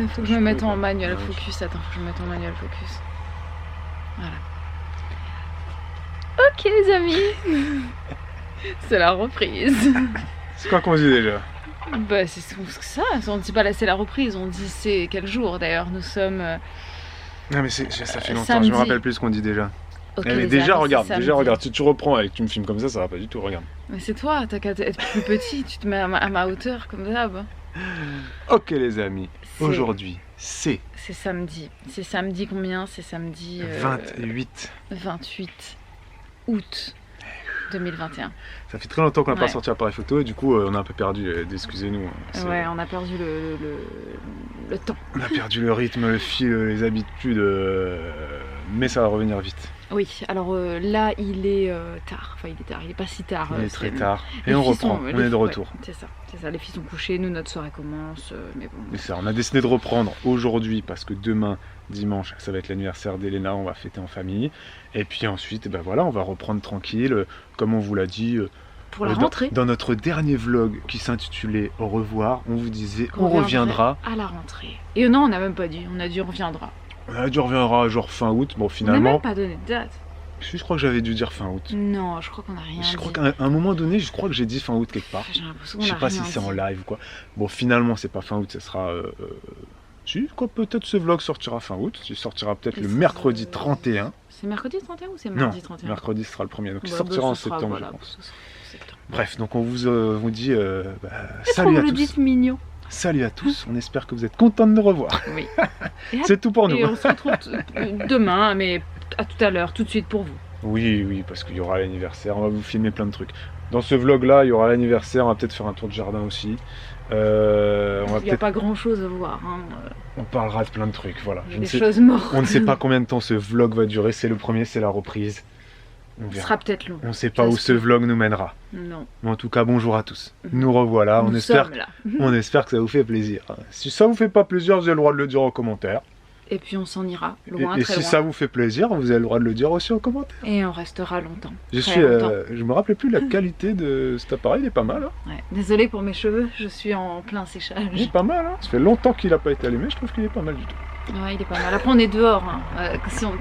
Faut que je me mette en manuel focus. Attends, faut que je me mette en manuel focus. Voilà. Ok les amis. C'est la reprise. C'est quoi qu'on dit déjà? Bah c'est ça, on dit pas là c'est la reprise, on dit c'est quel jour d'ailleurs, nous sommes... Non mais ça fait longtemps, samedi. je me rappelle plus ce qu'on dit déjà. Ok, mais les déjà amis, regarde, si tu reprends et que tu me filmes comme ça va pas du tout, regarde. Mais c'est toi, t'as qu'à être plus petit, tu te mets à ma hauteur comme d'hab. Ok les amis, aujourd'hui c'est samedi. C'est samedi combien? C'est samedi... 28 août 2021. Ça fait très longtemps qu'on n'a pas sorti l'appareil photo et du coup on a un peu perdu, excusez-nous. Ouais, on a perdu le temps. On a perdu le rythme, le fil, les habitudes, mais ça va revenir vite. Oui, alors là il est tard, enfin il est pas si tard. Il est très tard et on reprend, on est de retour. Ouais, c'est ça, les filles sont couchées, nous notre soirée commence, mais bon. C'est ça, on a décidé de reprendre aujourd'hui parce que demain, dimanche, ça va être l'anniversaire d'Elena, on va fêter en famille. Et puis ensuite, ben voilà, on va reprendre tranquille, comme on vous l'a dit. Pour la rentrée. Dans notre dernier vlog qui s'intitulait Au revoir, on vous disait on reviendra à la rentrée. Et non, on n'a même pas dit, on a dit on reviendra. On a dit on reviendra genre fin août, bon finalement... On n'a même pas donné de date. Je crois que j'avais dû dire fin août. Non, je crois qu'on n'a rien dit. Je crois qu'à un moment donné, je crois que j'ai dit fin août quelque part. J'ai l'impression qu'on je sais a pas rien si c'est dit. en live ou quoi. Bon finalement c'est pas fin août, ça sera... Si, quoi, peut-être ce vlog sortira fin août, il sortira peut-être le mercredi 31. C'est mercredi 31 ou c'est mardi 31? Non, mercredi sera le premier, donc il sortira en septembre, voilà, je pense. Bref, donc on vous dit salut à tous. Dites mignon. Salut à tous, on espère que vous êtes contents de nous revoir. Oui. C'est tout pour nous. Et on se retrouve demain, mais à tout à l'heure, tout de suite pour vous. Oui, parce qu'il y aura l'anniversaire, on va vous filmer plein de trucs. Dans ce vlog là, il y aura l'anniversaire, on va peut-être faire un tour de jardin aussi. Il n'y a pas grand chose à voir. Hein. On parlera de plein de trucs, voilà. Choses mortes. On ne sait pas combien de temps ce vlog va durer, c'est le premier, c'est la reprise. On verra. Sera peut-être long. On ne sait pas où ce vlog nous mènera. Non. Mais en tout cas, bonjour à tous. Nous revoilà, on espère que ça vous fait plaisir. Si ça vous fait pas plaisir, vous avez le droit de le dire en commentaire. Et puis on s'en ira loin, et si ça vous fait plaisir, vous avez le droit de le dire aussi en commentaire. Et on restera longtemps. Je me rappelais plus la qualité de cet appareil, il est pas mal. Hein. Ouais. Désolée pour mes cheveux, je suis en plein séchage. Il est pas mal, hein. Ça fait longtemps qu'il n'a pas été allumé, je trouve qu'il est pas mal du tout. Ouais, il est pas mal. Après on est dehors, hein.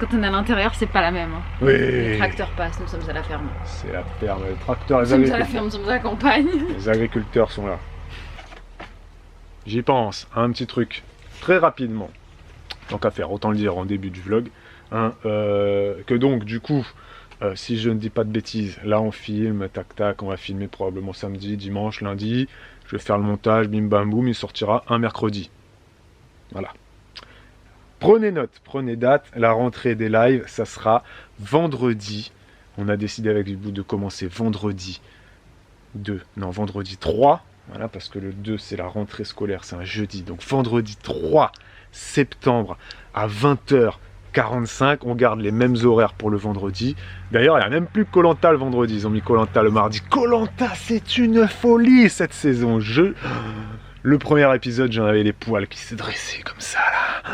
Quand on est à l'intérieur, c'est pas la même. Hein. Oui. Les tracteurs passent, nous sommes à la ferme. C'est la ferme, les tracteurs, nous sommes à la ferme, nous sommes à la campagne. Les agriculteurs sont là. J'y pense, un petit truc, très rapidement. Tant qu'à faire, autant le dire en début du vlog, hein, que donc du coup, si je ne dis pas de bêtises, là on filme, tac, on va filmer probablement samedi, dimanche, lundi, je vais faire le montage, bim bam boum, il sortira un mercredi. Voilà. Prenez note, prenez date, la rentrée des lives, ça sera vendredi, on a décidé avec Bibou de commencer vendredi 3, voilà, parce que le 2 c'est la rentrée scolaire, c'est un jeudi, donc vendredi 3 septembre à 20h45, on garde les mêmes horaires pour le vendredi. D'ailleurs, il n'y a même plus Koh-Lanta le vendredi, ils ont mis Koh-Lanta le mardi. Koh-Lanta, c'est une folie cette saison. Le premier épisode, j'en avais les poils qui se dressaient comme ça là.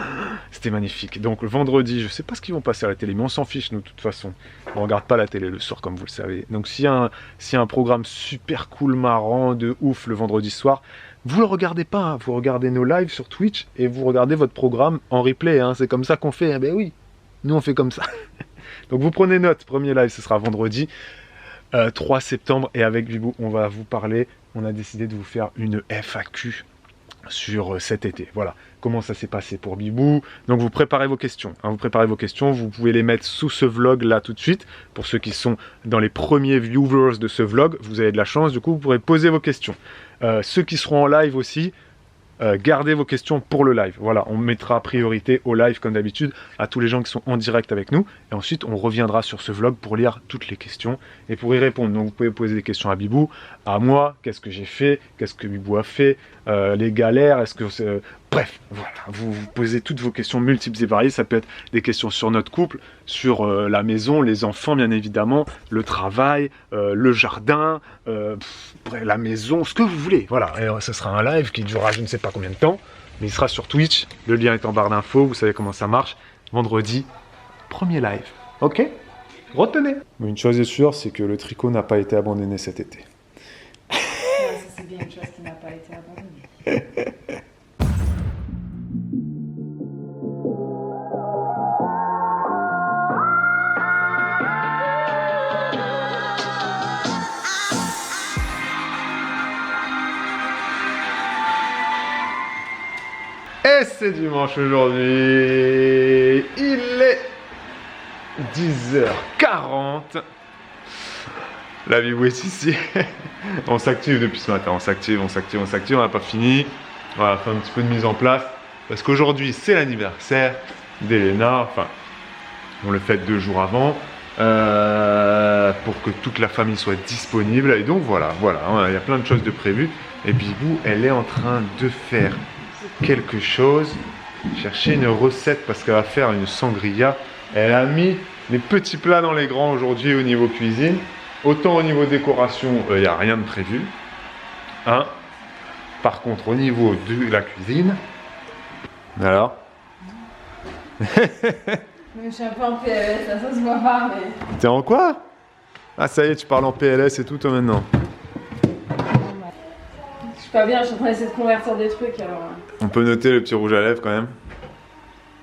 C'était magnifique. Donc le vendredi, je sais pas ce qu'ils vont passer à la télé, mais on s'en fiche nous de toute façon. On regarde pas la télé le soir comme vous le savez. Donc s'il y a un programme super cool, marrant, de ouf le vendredi soir, vous le regardez pas, hein. Vous regardez nos lives sur Twitch et vous regardez votre programme en replay, hein. C'est comme ça qu'on fait, ben oui, nous on fait comme ça. Donc vous prenez note, premier live ce sera vendredi 3 septembre et avec Bibou on va vous parler, on a décidé de vous faire une FAQ sur cet été, voilà, comment ça s'est passé pour Bibou. Donc vous préparez vos questions, hein. Vous pouvez les mettre sous ce vlog là tout de suite, pour ceux qui sont dans les premiers viewers de ce vlog, vous avez de la chance, du coup vous pourrez poser vos questions. Ceux qui seront en live aussi, gardez vos questions pour le live. Voilà, on mettra priorité au live comme d'habitude à tous les gens qui sont en direct avec nous. Et ensuite, on reviendra sur ce vlog pour lire toutes les questions et pour y répondre. Donc, vous pouvez poser des questions à Bibou, à moi, qu'est-ce que j'ai fait, qu'est-ce que Bibou a fait, les galères, est-ce que c'est... Bref, voilà, vous posez toutes vos questions multiples et variées. Ça peut être des questions sur notre couple, sur la maison, les enfants bien évidemment, le travail, le jardin, bref, la maison, ce que vous voulez. Voilà, et ce sera un live qui durera je ne sais pas combien de temps, mais il sera sur Twitch. Le lien est en barre d'infos, vous savez comment ça marche. Vendredi, premier live. Ok ? Retenez. Mais une chose est sûre, c'est que le tricot n'a pas été abandonné cet été. Ça c'est bien une chose qui n'a pas été abandonnée. Et c'est dimanche aujourd'hui. Il est 10h40. La Bibou est ici. On s'active depuis ce matin. On s'active. On n'a pas fini. On va faire un petit peu de mise en place. Parce qu'aujourd'hui, c'est l'anniversaire d'Elena. Enfin, on le fête 2 jours avant. Pour que toute la famille soit disponible. Et donc voilà, il y a plein de choses de prévues. Et Bibou, elle est en train de faire quelque chose. Chercher une recette parce qu'elle va faire une sangria. Elle a mis les petits plats dans les grands aujourd'hui au niveau cuisine. Autant au niveau décoration, il n'y a rien de prévu. Hein. Par contre, au niveau de la cuisine... Alors Je suis un peu en PLS, ça se voit pas, mais... T'es en quoi? Ah ça y est, tu parles en PLS et tout toi maintenant. Je suis pas bien, je suis en train d'essayer de convertir des trucs alors... On peut noter le petit rouge à lèvres quand même.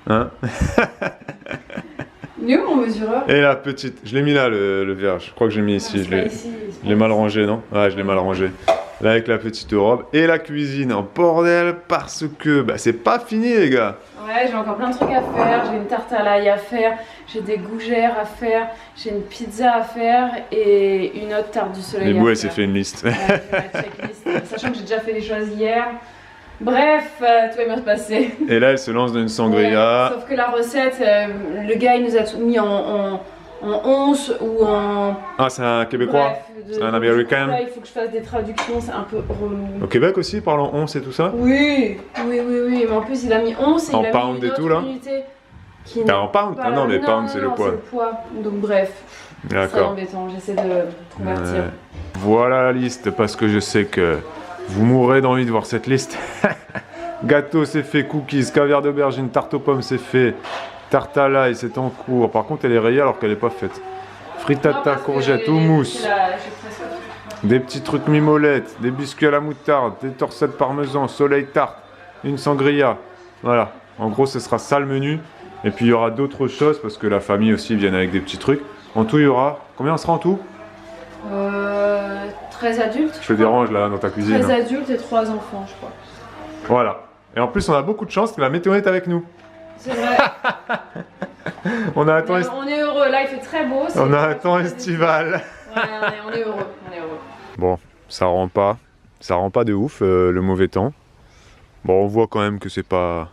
Hein? Il est où mon mesureur? Et la petite, je l'ai mis là le verre, je crois que j'ai mis ici, je l'ai mal rangé non? Ouais, je l'ai mal rangé. Là avec la petite robe et la cuisine en bordel parce que bah, c'est pas fini les gars. Ouais, j'ai encore plein de trucs à faire, j'ai une tarte à l'ail à faire, j'ai des gougères à faire, j'ai une pizza à faire et une autre tarte du soleil. Mais elle s'est fait une liste. Ouais, j'ai fait ma checklist, sachant que j'ai déjà fait des choses hier. Bref, tout va bien se passer. Et là elle se lance dans une sangria. Ouais, sauf que la recette, le gars il nous a tout mis en once ou en... Ah c'est un Québécois? C'est un Américain? Là, il faut que je fasse des traductions, c'est un peu relou. Au Québec aussi, ils parlent en once et tout ça? Oui, mais en plus il a mis once et en il a pound mis une et tout autre là? unité qui en pound? Ah non, mais pound c'est le poids. Donc bref, c'est embêtant, j'essaie de convertir. Ouais. Voilà la liste, parce que je sais que vous mourrez d'envie de voir cette liste. Gâteau c'est fait, cookies, caviar d'aubergine, tarte aux pommes c'est fait, tarte à l'ail c'est en cours. Par contre elle est rayée alors qu'elle n'est pas faite. Frittata, courgette, houmous, des petits trucs mimolettes, des biscuits à la moutarde, des torsettes parmesan, soleil tarte, une sangria. Voilà, en gros ce sera ça le menu. Et puis il y aura d'autres choses parce que la famille aussi vient avec des petits trucs. En tout il y aura, combien on sera en tout? 13 adultes. Je te dérange là dans ta cuisine. 13 adultes et 3 enfants je crois. Voilà. Et en plus on a beaucoup de chance que la météo est avec nous. C'est vrai. On a un temps on est heureux, là il fait très beau. On a un temps estival. Ouais, on est heureux, Bon, ça rend pas de ouf le mauvais temps. Bon, on voit quand même que c'est pas...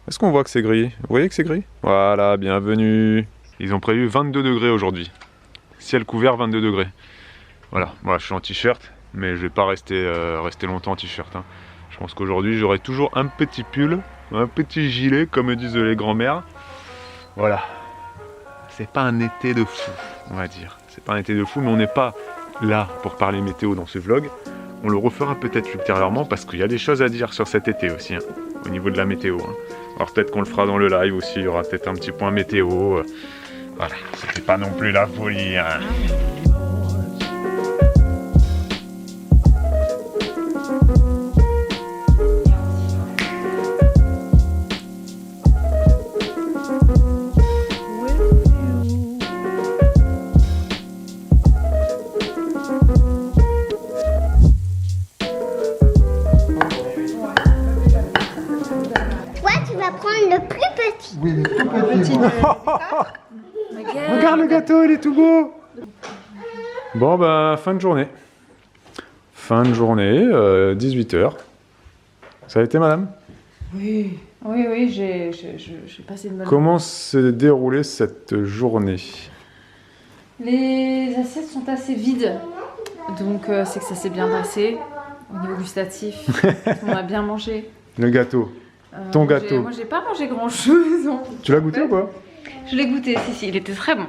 Est-ce qu'on voit que c'est gris? Vous voyez que c'est gris? Voilà, bienvenue. Ils ont prévu 22 degrés aujourd'hui. Ciel couvert, 22 degrés. Voilà, moi je suis en t-shirt, mais je vais pas rester longtemps en t-shirt. Hein. Je pense qu'aujourd'hui j'aurai toujours un petit pull, un petit gilet, comme disent les grands-mères. Voilà. C'est pas un été de fou, on va dire. C'est pas un été de fou, mais on n'est pas là pour parler météo dans ce vlog. On le refera peut-être ultérieurement parce qu'il y a des choses à dire sur cet été aussi, hein, au niveau de la météo. Hein. Alors peut-être qu'on le fera dans le live aussi, il y aura peut-être un petit point météo. Voilà, c'était pas non plus la folie. Hein. Oui, il est tout petit. Regarde le gâteau, il est tout beau. Bon, ben, fin de journée. Fin de journée, 18h. Ça a été, madame? Oui, j'ai passé une bonne journée. Comment s'est déroulée cette journée? Les assiettes sont assez vides. Donc, c'est que ça s'est bien passé. Au niveau gustatif, on a bien mangé. Le gâteau. Ton gâteau. Moi j'ai pas mangé grand chose. Tu l'as goûté ou quoi? Je l'ai goûté, si, il était très bon.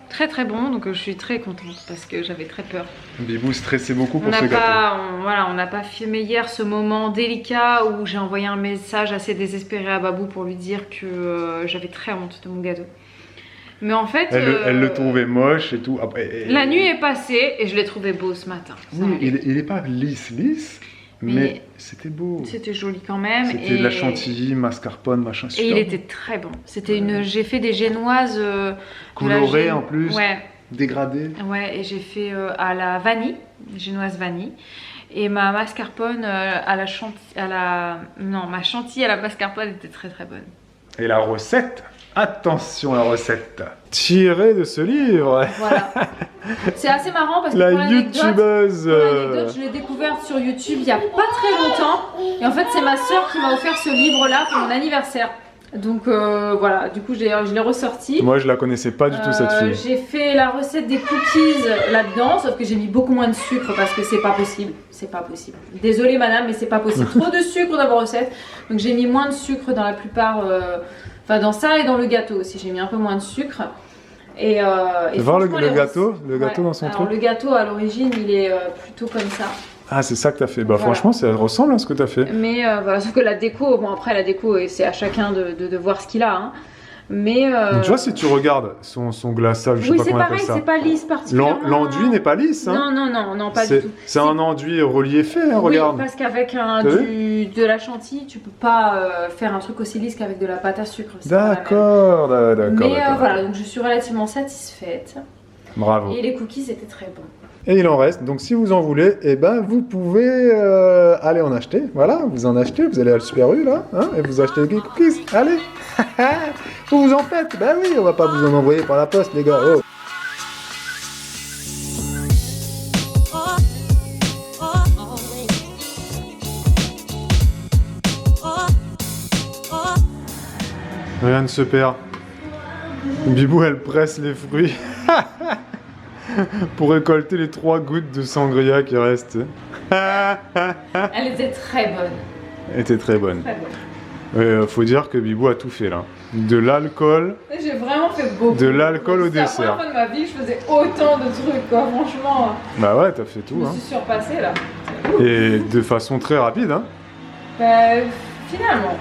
Très bon, donc je suis très contente parce que j'avais très peur. Bibou stressait beaucoup pour ce gâteau. On n'a pas filmé hier ce moment délicat où j'ai envoyé un message assez désespéré à Babou pour lui dire que j'avais très honte de mon gâteau. Mais en fait... Elle le trouvait moche et tout. Après, la nuit est passée et je l'ai trouvé beau ce matin. Oui, il est pas lisse, mais c'était beau. C'était joli quand même. C'était de la chantilly, mascarpone, machin. Et il était très bon. C'était j'ai fait des génoises colorées en plus. Ouais. Dégradées. Ouais, et j'ai fait à la vanille, génoise vanille. Et ma mascarpone ma chantilly à la mascarpone était très très bonne. Et la recette, attention la recette, tirée de ce livre. Voilà. C'est assez marrant parce que La pour l'anecdote, youtubeuse. je l'ai découverte sur YouTube il y a pas très longtemps. Et en fait, c'est ma soeur qui m'a offert ce livre-là pour mon anniversaire. Donc voilà, du coup je l'ai ressorti. Moi je la connaissais pas du tout cette fille. J'ai fait la recette des cookies là-dedans, sauf que j'ai mis beaucoup moins de sucre parce que c'est pas possible. C'est pas possible. Désolée madame, mais c'est pas possible. Trop de sucre dans vos recettes. Donc j'ai mis moins de sucre dans la plupart, enfin dans ça et dans le gâteau aussi. J'ai mis un peu moins de sucre. Et voir le gâteau dans son truc. Le gâteau à l'origine il est plutôt comme ça. Ah c'est ça que t'as fait, bah voilà. Franchement ça ressemble à ce que t'as fait. Mais voilà, sauf que la déco, bon après la déco c'est à chacun de voir ce qu'il a hein. Mais tu vois si tu regardes son glaçage, je sais pas comment on appelle ça. Oui c'est pareil, c'est pas lisse particulièrement. L'enduit n'est pas lisse hein. Non pas du tout. C'est un enduit reliefé hein, oui, regarde. Parce qu'avec de la chantilly tu peux pas faire un truc aussi lisse qu'avec de la pâte à sucre. D'accord. Mais voilà, donc je suis relativement satisfaite. Bravo. Et les cookies étaient très bons. Et il en reste, donc si vous en voulez, eh ben vous pouvez aller en acheter. Voilà, vous en achetez, vous allez à la Super U là, hein, et vous achetez des cookies. Allez, vous en faites. Ben oui, on va pas vous en envoyer par la poste, les gars. Oh. Rien ne se perd. Bibou, elle presse les fruits. Pour récolter les 3 gouttes de sangria qui restent. Elle était très bonne. Elle était très bonne. Faut dire que Bibou a tout fait là. De l'alcool. J'ai vraiment fait beaucoup. De l'alcool au dessert. C'est la première fois de ma vie que je faisais autant de trucs quoi, franchement. Bah ouais, t'as fait tout. Je me suis surpassée là. Et de façon très rapide hein. Bah finalement.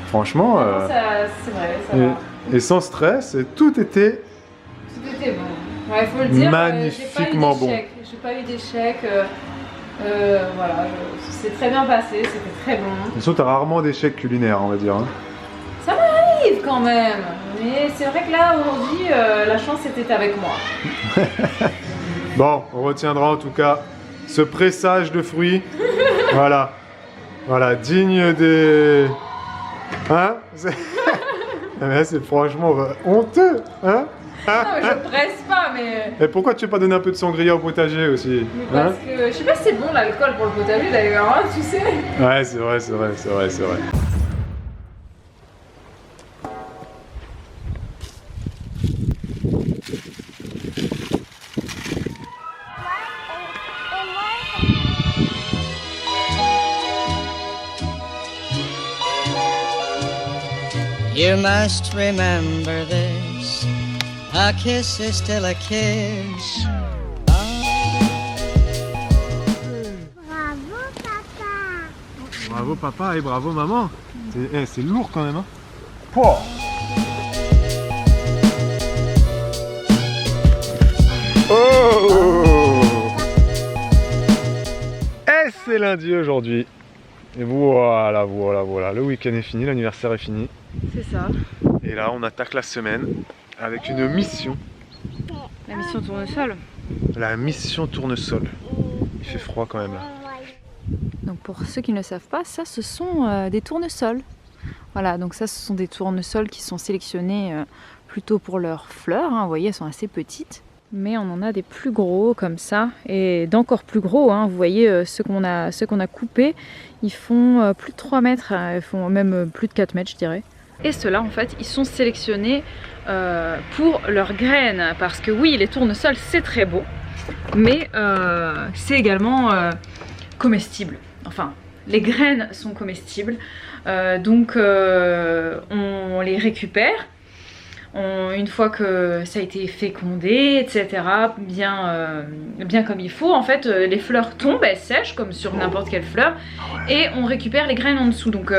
Franchement. C'est vrai, ça va. Et sans stress, tout était. Tout était bon. Ouais, faut le dire, magnifiquement bon. J'ai pas eu d'échec. Voilà, c'est très bien passé, c'était très bon. De toute façon, t'as rarement d'échecs culinaires, on va dire. Hein. Ça m'arrive quand même. Mais c'est vrai que là, aujourd'hui, la chance était avec moi. Bon, on retiendra en tout cas ce pressage de fruits. Voilà. Voilà, digne des. Hein? C'est franchement honteux, hein? Non, mais je presse pas, mais. Et pourquoi tu veux pas donner un peu de sangria au potager aussi? Mais parce que. Je sais pas si c'est bon l'alcool pour le potager d'ailleurs, hein, tu sais. Ouais, c'est vrai. You must remember this. A kiss is still a kiss. Bravo papa. Bravo papa et bravo maman. C'est lourd quand même hein. Pouah. Oh. Et c'est lundi aujourd'hui. Et voilà, le week-end est fini, l'anniversaire est fini. C'est ça. Et là on attaque la semaine avec une mission. La mission tournesol. La mission tournesol. Il fait froid quand même là. Donc pour ceux qui ne le savent pas, ça ce sont des tournesols. Voilà, donc ça ce sont des tournesols qui sont sélectionnés plutôt pour leurs fleurs. Hein. Vous voyez, elles sont assez petites. Mais on en a des plus gros comme ça et d'encore plus gros. Hein. Vous voyez ceux qu'on a coupés, ils font plus de 3 mètres, ils font même plus de 4 mètres je dirais. Et ceux-là en fait, ils sont sélectionnés pour leurs graines. Parce que oui, les tournesols c'est très beau, mais c'est également comestible. Enfin, les graines sont comestibles. Donc on les récupère. Une fois que ça a été fécondé, etc., bien comme il faut, en fait, les fleurs tombent, elles sèchent comme sur n'importe quelle fleur, et on récupère les graines en dessous. Donc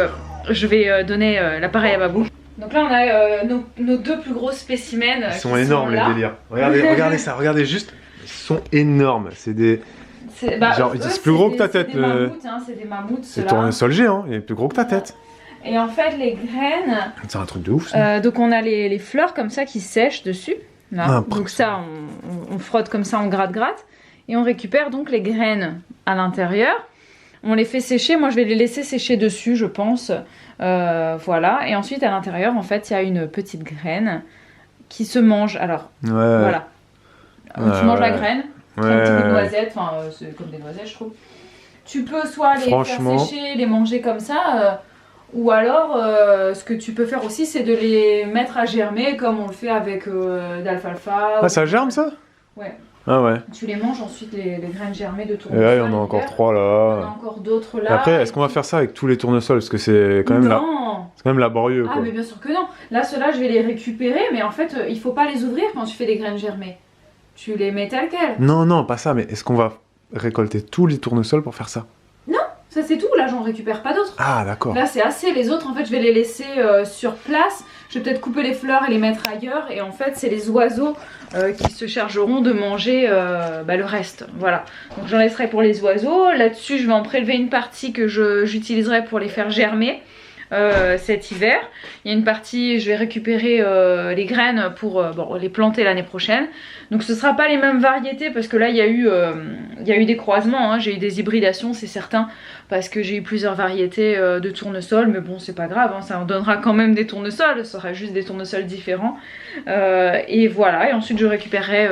je vais donner l'appareil à Babou. Donc là on a nos 2 plus gros spécimens. Ils sont énormes les délires. Regardez ça, regardez juste. Ils sont énormes. C'est des. Genre, c'est plus gros que ta tête. C'est des mammouths. C'est tournesol géant, il est plus gros que ta tête. Et en fait les graines. C'est un truc de ouf ça. Donc on a les fleurs comme ça qui sèchent dessus. Là. Donc ça on frotte comme ça, on gratte. Et on récupère donc les graines à l'intérieur. On les fait sécher, moi je vais les laisser sécher dessus je pense. Voilà, et ensuite à l'intérieur en fait il y a une petite graine qui se mange. Alors voilà, tu manges la graine, c'est un petit peu de noisettes, enfin c'est comme des noisettes je trouve. Tu peux soit les faire sécher, les manger comme ça, ou alors ce que tu peux faire aussi c'est de les mettre à germer comme on le fait avec d'alfalfa. Ah ça germe ça? Ouais. Ah ouais. Tu les manges ensuite les graines germées de tournesol. Et là il y en a encore 3 là. Il y en a encore d'autres là. Et après est-ce qu'on va faire ça avec tous les tournesols? Parce que c'est quand même c'est quand même laborieux quoi. Ah mais bien sûr que non. Là ceux-là je vais les récupérer mais en fait il faut pas les ouvrir quand tu fais des graines germées. Tu les mets telles quelles. Non pas ça, mais est-ce qu'on va récolter tous les tournesols pour faire ça? Non, ça c'est tout, là j'en récupère pas d'autres. Ah d'accord. Là c'est assez, les autres en fait je vais les laisser sur place. Je vais peut-être couper les fleurs et les mettre ailleurs. Et en fait c'est les oiseaux qui se chargeront de manger le reste. Voilà, donc j'en laisserai pour les oiseaux. Là-dessus je vais en prélever une partie que j'utiliserai pour les faire germer cet hiver. Il y a une partie, je vais récupérer les graines pour les planter l'année prochaine. Donc ce ne sera pas les mêmes variétés parce que là il y a eu des croisements, hein. J'ai eu des hybridations c'est certain, parce que j'ai eu plusieurs variétés de tournesols, mais bon c'est pas grave, hein, ça en donnera quand même des tournesols, ce sera juste des tournesols différents. Et voilà, et ensuite je récupérerai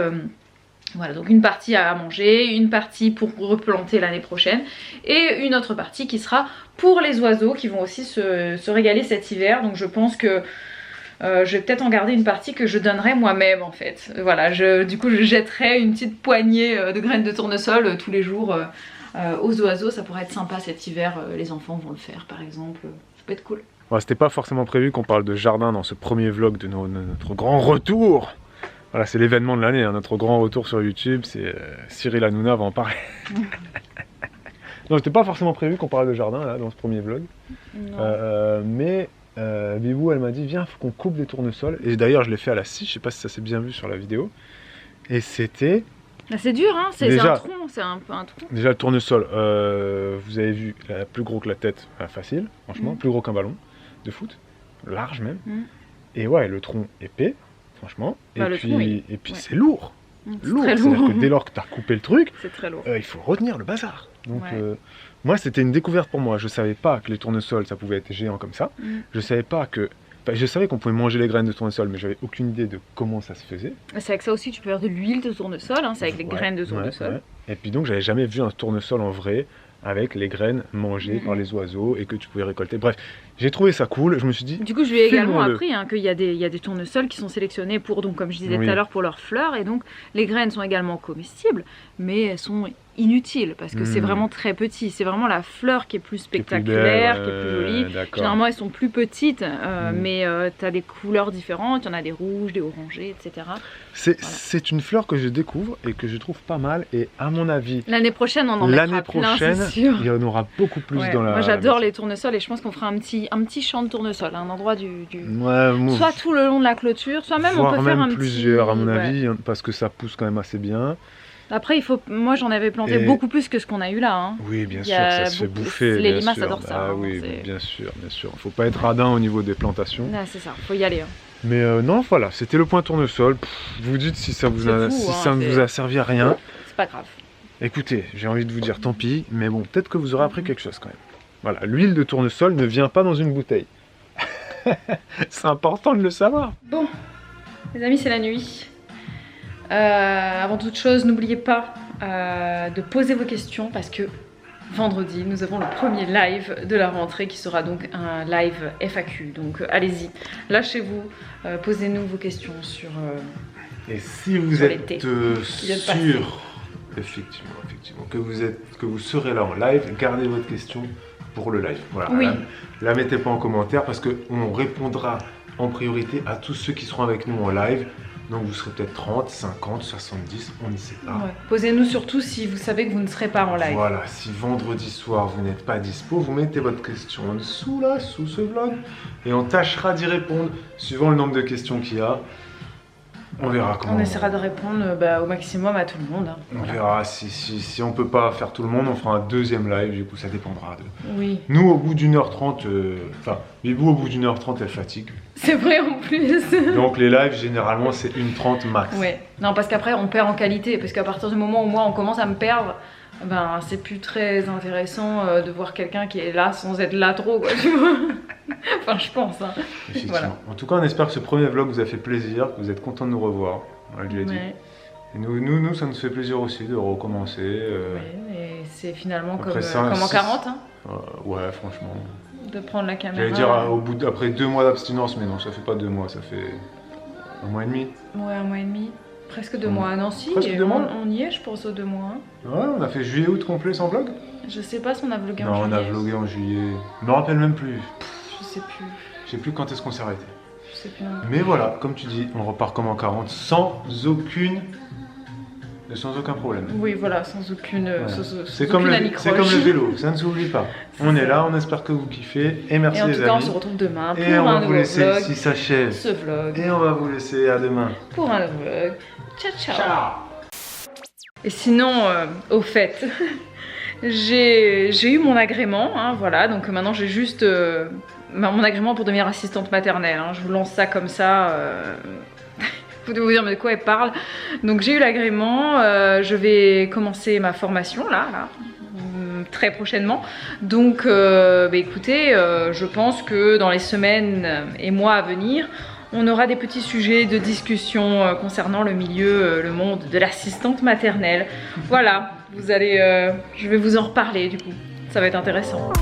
voilà, donc une partie à manger, une partie pour replanter l'année prochaine et une autre partie qui sera pour les oiseaux qui vont aussi se régaler cet hiver. Donc je pense que je vais peut-être en garder une partie que je donnerai moi-même en fait. Voilà, du coup je jetterai une petite poignée de graines de tournesol tous les jours aux oiseaux. Ça pourrait être sympa cet hiver, les enfants vont le faire par exemple, ça peut être cool. Ouais, c'était pas forcément prévu qu'on parle de jardin dans ce premier vlog de notre grand retour. Voilà, c'est l'événement de l'année, hein, notre grand retour sur YouTube, c'est Cyril Hanouna va en parler. Non, c'était pas forcément prévu qu'on parle de jardin là, dans ce premier vlog. Mais Bibou, elle m'a dit, viens, faut qu'on coupe des tournesols. Et d'ailleurs, je l'ai fait à la scie, je sais pas si ça s'est bien vu sur la vidéo. Et c'était... C'est dur, hein, c'est un tronc, c'est un peu un tronc. Déjà, le tournesol, vous avez vu, plus gros que la tête, facile, franchement, plus gros qu'un ballon de foot, large même. Et ouais, le tronc épais. Franchement, et puis c'est lourd. Lourd, c'est-à-dire que dès lors que tu as coupé le truc, très lourd. Il faut retenir le bazar. Donc moi c'était une découverte pour moi, je savais pas que les tournesols ça pouvait être géant comme ça. Je savais pas que... Enfin, je savais qu'on pouvait manger les graines de tournesol, mais j'avais aucune idée de comment ça se faisait. C'est avec ça aussi tu peux faire de l'huile de tournesol, hein, c'est avec les graines de tournesol. Et puis donc j'avais jamais vu un tournesol en vrai, avec les graines mangées par les oiseaux et que tu pouvais récolter. Bref, j'ai trouvé ça cool, je me suis dit... Du coup je lui ai également appris hein, qu'il y a des tournesols qui sont sélectionnés pour, donc, comme je disais tout à l'heure, pour leurs fleurs. Et donc les graines sont également comestibles, mais elles sont inutiles parce que c'est vraiment très petit. C'est vraiment la fleur qui est plus spectaculaire, qui est plus jolie. Généralement elles sont plus petites, mais tu as des couleurs différentes, il y en a des rouges, des orangés, etc. C'est une fleur que je découvre et que je trouve pas mal, et à mon avis... L'année prochaine on en mettra plein, c'est sûr. Il y en aura beaucoup plus dans la... Moi j'adore les tournesols et je pense qu'on fera un petit champ de tournesol, un endroit soit tout le long de la clôture, soit même on peut faire un petit... plusieurs à mon avis, parce que ça pousse quand même assez bien. Après, moi j'en avais planté beaucoup plus que ce qu'on a eu là. Hein. Oui, bien sûr, ça se fait bouffer. Les limaces adorent ça. Ah oui, bien sûr, bien sûr. Faut pas être radin au niveau des plantations. C'est ça, faut y aller. Hein. Mais non, voilà, c'était le point tournesol. Vous dites si ça vous a, ça ne vous a servi à rien. C'est pas grave. Écoutez, j'ai envie de vous dire tant pis, mais bon, peut-être que vous aurez appris quelque chose quand même. Voilà, l'huile de tournesol ne vient pas dans une bouteille. C'est important de le savoir. Bon, les amis, c'est la nuit. Avant toute chose, n'oubliez pas de poser vos questions parce que vendredi, nous avons le premier live de la rentrée qui sera donc un live FAQ. Donc allez-y, lâchez-vous, posez-nous vos questions sur... Et si vous êtes sûr, effectivement, que vous serez là en live, gardez votre question pour le live. Voilà, la mettez pas en commentaire parce qu'on répondra en priorité à tous ceux qui seront avec nous en live. Donc vous serez peut-être 30, 50, 70, on ne sait pas. Posez-nous surtout si vous savez que vous ne serez pas en live. Voilà, si vendredi soir vous n'êtes pas dispo, vous mettez votre question en dessous là, sous ce vlog, et on tâchera d'y répondre suivant le nombre de questions qu'il y a. On verra comment. On essaiera de répondre au maximum à tout le monde. Hein. On verra, si on peut pas faire tout le monde, on fera un deuxième live, du coup ça dépendra de... Oui. Nous au bout d'1h30, enfin, Bibou au bout d'1h30 elle fatigue. C'est vrai en plus. Donc les lives généralement c'est 1h30 max. Ouais, non parce qu'après on perd en qualité, parce qu'à partir du moment où moi on commence à me perdre, ben c'est plus très intéressant de voir quelqu'un qui est là sans être là trop, quoi, tu vois. Enfin, je pense. Hein. Voilà. En tout cas, on espère que ce premier vlog vous a fait plaisir, que vous êtes content de nous revoir. On lui a dit. Et nous, ça nous fait plaisir aussi de recommencer. Oui, et c'est finalement comme ça, en 40. Hein. Ouais, franchement. De prendre la caméra. J'allais dire après 2 mois d'abstinence, mais non, ça fait pas 2 mois, ça fait 1 mois et demi. Ouais, 1 mois et demi. Presque 2 mois. Non, si, presque 2 mois. On y est, je pense, aux 2 mois. Hein. Ouais, on a fait juillet-août complet sans vlog. Je sais pas si on a vlogué en juillet. Non, on a vlogué en juillet. Je me rappelle même plus. Je sais plus. Je sais plus quand est-ce qu'on s'est arrêté. Je sais plus. Non. Mais voilà, comme tu dis, on repart comme en 40 sans aucun problème. Oui, voilà, sans aucune. Voilà. C'est comme le vélo, ça ne s'oublie pas. On est là, on espère que vous kiffez et merci les amis. Et en tout cas, on se retrouve demain pour et on un va nouveau vous laisser vlog. si s'achève Ce vlog. Et on va vous laisser à demain pour un nouveau vlog. Ciao, ciao. Ciao. Et sinon, au fait, j'ai eu mon agrément, hein, voilà. Donc maintenant, j'ai juste mon agrément pour devenir assistante maternelle. Hein. Je vous lance ça comme ça. Vous devez vous dire mais de quoi elle parle. Donc j'ai eu l'agrément, je vais commencer ma formation là très prochainement. Donc écoutez, je pense que dans les semaines et mois à venir, on aura des petits sujets de discussion concernant le milieu, le monde de l'assistante maternelle. Voilà, je vais vous en reparler du coup, ça va être intéressant.